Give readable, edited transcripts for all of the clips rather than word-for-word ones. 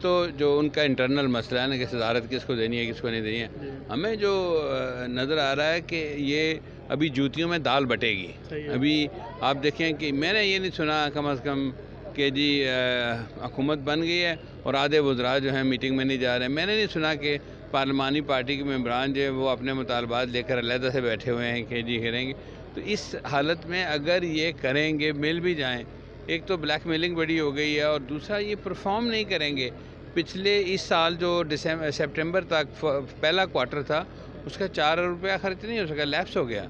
تو جو ان کا انٹرنل مسئلہ ہے نا کہ صدارت کس کو دینی ہے کس کو نہیں دینی ہے، ہمیں جو نظر آ رہا ہے کہ یہ ابھی جوتیوں میں دال بٹے گی. ابھی آپ دیکھیں کہ میں نے یہ نہیں سنا کم از کم کہ جی حکومت بن گئی ہے اور آدھے وزراء جو ہیں میٹنگ میں نہیں جا رہے ہیں. میں نے نہیں سنا کہ پارلیمانی پارٹی کے ممبران جو ہیں وہ اپنے مطالبات لے کر علیحدہ سے بیٹھے ہوئے ہیں کہ جی کریں گے. تو اس حالت میں اگر یہ کریں گے مل بھی جائیں، ایک تو بلیک میلنگ بڑی ہو گئی ہے اور دوسرا یہ پرفارم نہیں کریں گے. پچھلے اس سال جو سپٹمبر تک پہلا کوارٹر تھا اس کا 4 ارب روپیہ خرچ نہیں ہو سکا، لیپس ہو گیا.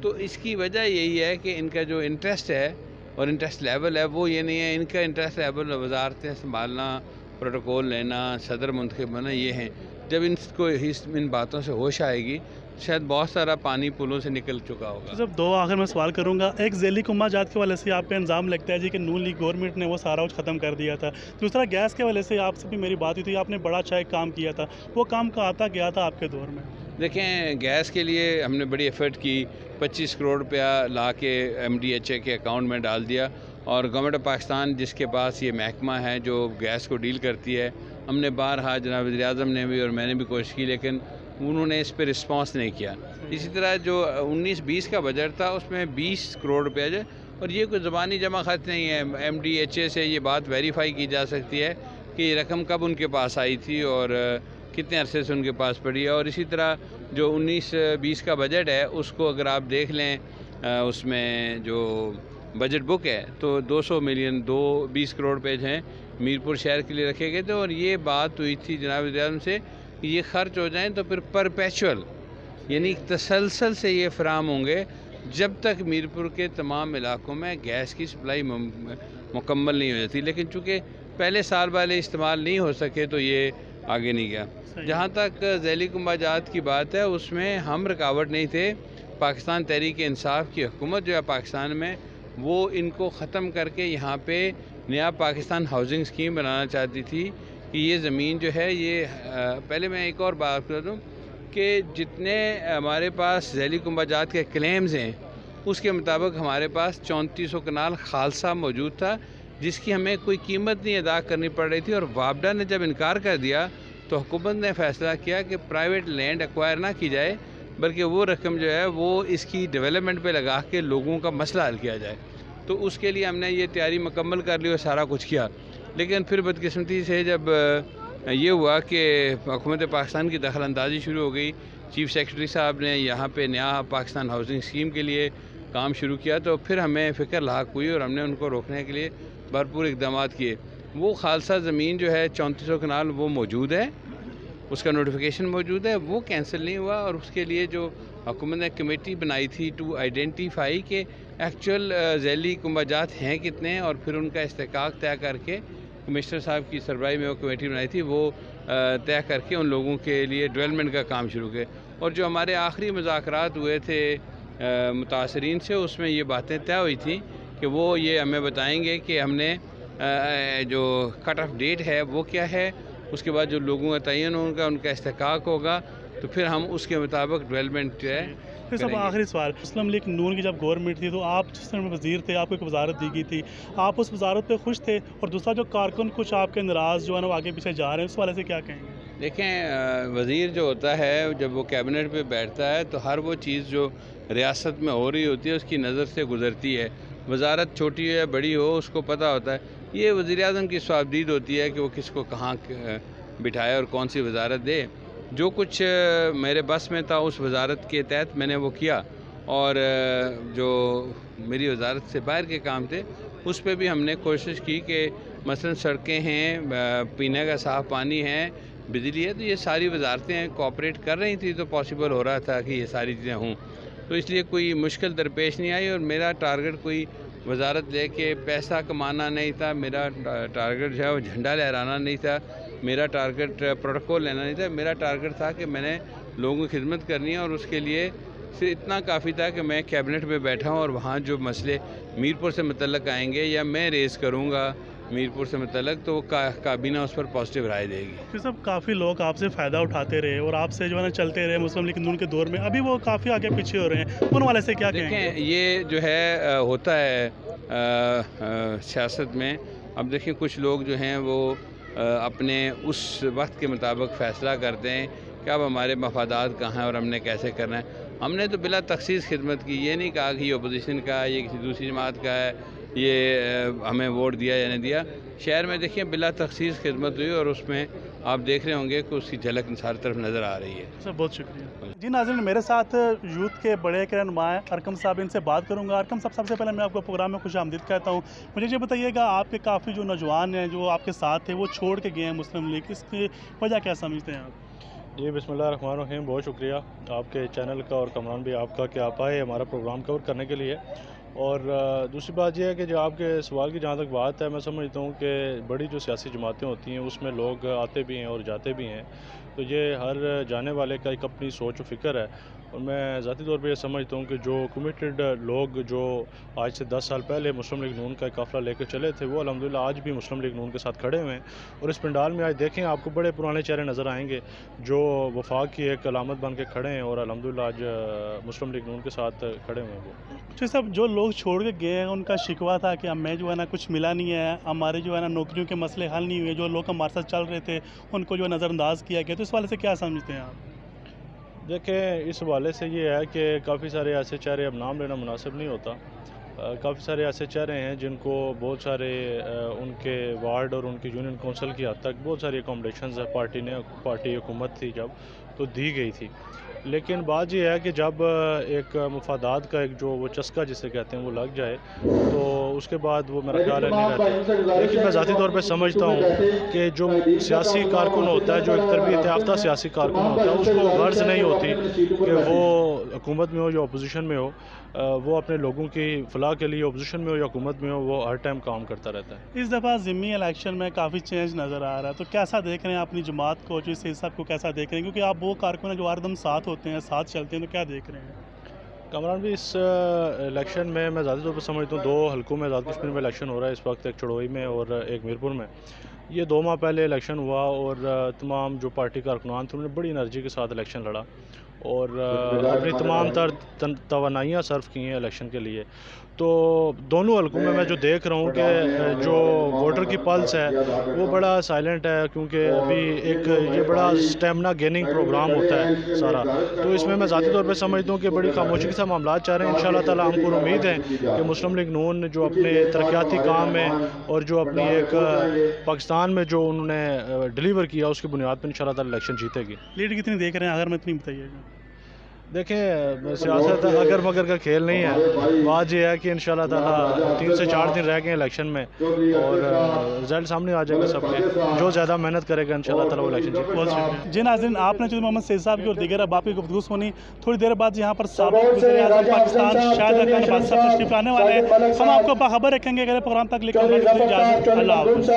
تو اس کی وجہ یہی ہے کہ ان کا جو انٹرسٹ ہے اور انٹرسٹ لیول ہے وہ یہ نہیں ہے. ان کا انٹرسٹ لیول وزارتیں سنبھالنا، پروٹوکول لینا، صدر منتخب ہونا یہ ہیں. جب ان باتوں سے ہوش آئے گی شاید بہت سارا پانی پلوں سے نکل چکا ہوگا. جب دو آخر میں سوال کروں گا، ایک ذیلی کنبہ جات کے والے سے آپ کا الزام لگتا ہے جی کہ نون لیگ گورنمنٹ نے وہ سارا کچھ ختم کر دیا تھا. دوسرا گیس کے والے سے آپ سے بھی میری بات ہوئی تھی، آپ نے بڑا اچھا ایک کام کیا تھا، وہ کام کہاں تک گیا تھا آپ کے دور میں؟ دیکھیں گیس کے لیے ہم نے بڑی ایفرٹ کی، 25 کروڑ روپیہ لا کے MDHA کے اکاؤنٹ میں ڈال دیا اور گورنمنٹ آف پاکستان جس کے پاس یہ محکمہ ہے جو گیس کو ڈیل کرتی ہے، ہم نے بارہا جناب وزیر اعظم نے بھی اور میں نے بھی کوشش کی لیکن انہوں نے اس پہ رسپانس نہیں کیا. اسی طرح جو 19-20 کا بجٹ تھا اس میں 20 کروڑ روپیہ جو، اور یہ کوئی زبانی جمع خرچ نہیں ہے. MDHA سے یہ بات ویریفائی کی جا سکتی ہے کہ یہ رقم کب ان کے پاس آئی تھی اور کتنے عرصے سے ان کے پاس پڑی ہے. اور اسی طرح جو 19-20 کا بجٹ ہے اس کو اگر آپ دیکھ لیں اس میں جو بجٹ بک ہے تو 200 ملین 20 کروڑ پیج ہیں میرپور شہر کے لیے رکھے گئے تھے. اور یہ بات ہوئی تھی جناب وزیر اعظم سے کہ یہ خرچ ہو جائیں تو پھر پرپیچول یعنی تسلسل سے یہ فراہم ہوں گے جب تک میرپور کے تمام علاقوں میں گیس کی سپلائی مکمل نہیں ہو جاتی. لیکن چونکہ پہلے سال والے استعمال نہیں ہو سکے تو یہ آگے نہیں گیا. جہاں تک ذیلی کنبہ جات کی بات ہے اس میں ہم رکاوٹ نہیں تھے. پاکستان تحریک انصاف کی حکومت جو ہے پاکستان میں وہ ان کو ختم کر کے یہاں پہ نیا پاکستان ہاؤسنگ اسکیم بنانا چاہتی تھی کہ یہ زمین جو ہے یہ پہلے میں ایک اور بات کر دوں کہ جتنے ہمارے پاس ذیلی کنبہ جات کے کلیمز ہیں اس کے مطابق ہمارے پاس 3400 کنال خالصہ موجود تھا جس کی ہمیں کوئی قیمت نہیں ادا کرنی پڑ رہی تھی. اور وابڈا نے جب انکار کر دیا تو حکومت نے فیصلہ کیا کہ پرائیویٹ لینڈ ایکوائر نہ کی جائے بلکہ وہ رقم جو ہے وہ اس کی ڈیولپمنٹ پہ لگا کے لوگوں کا مسئلہ حل کیا جائے. تو اس کے لیے ہم نے یہ تیاری مکمل کر لی اور سارا کچھ کیا. لیکن پھر بدقسمتی سے جب یہ ہوا کہ حکومت پاکستان کی دخل اندازی شروع ہو گئی، چیف سیکرٹری صاحب نے یہاں پہ نیا پاکستان ہاؤسنگ اسکیم کے لیے کام شروع کیا تو پھر ہمیں فکر لاحق ہوئی اور ہم نے ان کو روکنے کے لیے بھرپور اقدامات کیے. وہ خالصہ زمین جو ہے 3400 کنال وہ موجود ہے، اس کا نوٹیفیکیشن موجود ہے، وہ کینسل نہیں ہوا. اور اس کے لیے جو حکومت نے کمیٹی بنائی تھی ٹو آئیڈینٹیفائی کہ ایکچوئل ذیلی کنبہ جات ہیں کتنے اور پھر ان کا استحقاق طے کر کے کمشنر صاحب کی سربراہی میں وہ کمیٹی بنائی تھی وہ طے کر کے ان لوگوں کے لیے ڈیولپمنٹ کا کام شروع کیے. اور جو ہمارے آخری مذاکرات ہوئے تھے متاثرین سے اس میں یہ باتیں طے ہوئی تھیں کہ وہ یہ ہمیں بتائیں گے کہ ہم نے جو کٹ آف ڈیٹ ہے وہ کیا ہے، اس کے بعد جو لوگوں کا تعین ہوگا ان کا استحقاق ہوگا تو پھر ہم اس کے مطابق ڈیولپمنٹ جو ہے. پھر سب آخری سوال، مسلم لیگ نون کی جب گورنمنٹ تھی تو آپ جس طرح وزیر تھے آپ کو ایک وزارت دی گئی تھی، آپ اس وزارت پہ خوش تھے؟ اور دوسرا جو کارکن کچھ آپ کے ناراض جو ہے نا وہ آگے پیچھے جا رہے ہیں اس والے سے کیا کہیں گے؟ دیکھیں وزیر جو ہوتا ہے جب وہ کیبنٹ پہ بیٹھتا ہے تو ہر وہ چیز جو ریاست میں ہو رہی ہوتی ہے اس کی نظر سے گزرتی ہے. وزارت چھوٹی ہو یا بڑی ہو اس کو پتہ ہوتا ہے. یہ وزیر اعظم کی صوابدید ہوتی ہے کہ وہ کس کو کہاں بٹھائے اور کون سی وزارت دے. جو کچھ میرے بس میں تھا اس وزارت کے تحت میں نے وہ کیا اور جو میری وزارت سے باہر کے کام تھے اس پہ بھی ہم نے کوشش کی کہ مثلا سڑکیں ہیں، پینے کا صاف پانی ہے، بجلی ہے، تو یہ ساری وزارتیں کوآپریٹ کر رہی تھیں تو پاسبل ہو رہا تھا کہ یہ ساری چیزیں ہوں. تو اس لیے کوئی مشکل درپیش نہیں آئی. اور میرا ٹارگٹ کوئی وزارت لے کے پیسہ کمانا نہیں تھا، میرا ٹارگٹ جو ہے وہ جھنڈا لہرانا نہیں تھا، میرا ٹارگٹ پروٹوکول لینا نہیں تھا. میرا ٹارگٹ تھا کہ میں نے لوگوں کی خدمت کرنی ہے اور اس کے لیے صرف اتنا کافی تھا کہ میں کیبنٹ میں بیٹھا ہوں اور وہاں جو مسئلے میرپور سے متعلق آئیں گے یا میں ریز کروں گا میرپور سے متعلق تو کابینہ اس پر پازیٹیو رائے دے گی. پھر سب کافی لوگ آپ سے فائدہ اٹھاتے رہے اور آپ سے جو ہے نا چلتے رہے مسلم لیگ نون کے دور میں، ابھی وہ کافی آگے پیچھے ہو رہے ہیں، ان والے سے کیا کہیں گے؟ دیکھیں یہ جو ہے ہوتا ہے سیاست میں. اب دیکھیں کچھ لوگ جو ہیں وہ اپنے اس وقت کے مطابق فیصلہ کرتے ہیں کہ اب ہمارے مفادات کہاں ہیں اور ہم نے کیسے کرنا ہے. ہم نے تو بلا تخصیص خدمت کی. یہ نہیں کہا کہ یہ اپوزیشن کا ہے, یہ کسی دوسری جماعت کا ہے, یہ ہمیں ووٹ دیا یا نہیں دیا. شہر میں دیکھیں بلا تخصیص خدمت ہوئی اور اس میں آپ دیکھ رہے ہوں گے کہ اس کی جھلک ہر طرف نظر آ رہی ہے. سر بہت شکریہ. جی ناظرین, میرے ساتھ یوتھ کے بڑے ایک رہنما ہیں ارکم صاحب, ان سے بات کروں گا. ارکم صاحب, سب سے پہلے میں آپ کو پروگرام میں خوش آمدید کہتا ہوں. مجھے یہ بتائیے گا, آپ کے کافی جو نوجوان ہیں جو آپ کے ساتھ تھے وہ چھوڑ کے گئے ہیں مسلم لیگ, اس کی وجہ کیا سمجھتے ہیں آپ؟ جی بسم اللہ الرحمن الرحیم. بہت شکریہ آپ کے چینل کا اور کمران بھی آپ کا کہ آپ آئے ہمارا پروگرام کور کرنے کے لیے. اور دوسری بات یہ ہے کہ جو آپ کے سوال کی جہاں تک بات ہے, میں سمجھتا ہوں کہ بڑی جو سیاسی جماعتیں ہوتی ہیں اس میں لوگ آتے بھی ہیں اور جاتے بھی ہیں, تو یہ ہر جانے والے کا ایک اپنی سوچ و فکر ہے. اور میں ذاتی طور پہ یہ سمجھتا ہوں کہ جو کمیٹڈ لوگ جو آج سے 10 سال پہلے مسلم لیگ نون کا ایک قافلہ لے کے چلے تھے, وہ الحمدللہ آج بھی مسلم لیگ نون کے ساتھ کھڑے ہوئے ہیں. اور اس پنڈال میں آج دیکھیں آپ کو بڑے پرانے چہرے نظر آئیں گے جو وفاق کی ایک علامت بن کے کھڑے ہیں اور الحمدللہ آج مسلم لیگ نون کے ساتھ کھڑے ہوئے ہیں. وہ جی صاحب, جو لوگ چھوڑ کے گئے ہیں ان کا شکوہ تھا کہ ہمیں جو ہے نا کچھ ملا نہیں ہے, ہمارے جو ہے نا نوکریوں کے مسئلے حل نہیں ہوئے, جو لوگ ہمارے ساتھ چل رہے تھے ان کو جو نظر انداز کیا گیا. تو اس والے سے کیا سمجھتے ہیں آپ؟ دیکھیں, اس حوالے سے یہ ہے کہ کافی سارے ایسے چہرے, اب نام لینا مناسب نہیں ہوتا, کافی سارے ایسے چہرے ہیں جن کو بہت سارے ان کے وارڈ اور ان کی یونین کونسل کی حد تک بہت ساری اکوموڈیشنز پارٹی حکومت تھی جب تو دی گئی تھی. لیکن بات یہ ہے کہ جب ایک مفادات کا ایک جو وہ چسکا جسے کہتے ہیں وہ لگ جائے تو اس کے بعد وہ میرا خیال ہے نہیں رہتے. لیکن میں ذاتی طور پہ سمجھتا ہوں کہ جو سیاسی کارکن ہوتا ہے, جو ایک تربیت یافتہ سیاسی کارکن ہوتا ہے, اس کو غرض نہیں ہوتی کہ وہ حکومت میں ہو یا اپوزیشن میں ہو, وہ اپنے لوگوں کی فلاح کے لیے اپوزیشن میں ہو یا حکومت میں ہو وہ ہر ٹائم کام کرتا رہتا ہے. اس دفعہ ضمنی الیکشن میں کافی چینج نظر آ رہا ہے, تو کیسا دیکھ رہے ہیں اپنی جماعت کو, جو سید صاحب کو کیسا دیکھ رہے ہیں, کیونکہ آپ وہ کارکن ہیں جو ہر دم ساتھ ہوتے ہیں, ساتھ چلتے ہیں, تو کیا دیکھ رہے ہیں؟ کامران بھی, اس الیکشن میں ذاتی طور پر سمجھتا ہوں 2 حلقوں میں آزاد کشمیر میں الیکشن ہو رہا ہے اس وقت, ایک چڑوئی میں اور ایک میرپور میں. یہ 2 ماہ پہلے الیکشن ہوا اور تمام جو پارٹی کارکنان تھے انہوں نے بڑی انرجی کے ساتھ الیکشن لڑا اور اپنی تمام تر توانائیاں صرف کی ہیں الیکشن کے لیے. تو دونوں حلقوں میں جو دیکھ رہا ہوں کہ جو ووٹر کی پلس ہے وہ بڑا سائلنٹ ہے, کیونکہ ابھی ایک یہ بڑا سٹیمنا گیننگ پروگرام ہوتا ہے سارا. تو اس میں ذاتی طور پہ سمجھتا ہوں کہ بڑی خاموشی کے ساتھ معاملات چاہ رہے ہیں. انشاءاللہ تعالی ہم کو امید ہے کہ مسلم لیگ نون جو اپنے ترقیاتی کام میں اور جو اپنی ایک پاکستان میں جو انہوں نے ڈیلیور کیا اس کی بنیاد پر انشاءاللہ تعالی الیکشن جیتے گی. لیڈ کتنی دیکھ رہے ہیں اگر میں اتنی بتائیے گا؟ دیکھیں, سیاست اگر مگر کا کھیل نہیں ہے. بات یہ ہے کہ انشاءاللہ تعالی 3 سے 4 دن رہ گئے الیکشن میں اور رزلٹ سامنے آ جائے گا سب کے. جو زیادہ محنت کرے گا انشاءاللہ تعالی وہ الیکشن جیتے گا. بہت شکریہ. جی ناظرین, آپ نے چودھری محمد سید صاحب کی اور دیگر احباب کی گفتگو سنی. تھوڑی دیر بعد یہاں پر سابق وزیر اعظم پاکستان شاہد حقانی بادشاہ تشریف لانے والے ہیں. ہم آپ کو باخبر رکھیں گے. اگلے پروگرام تک لکھ کر اجازت. اللہ حافظ.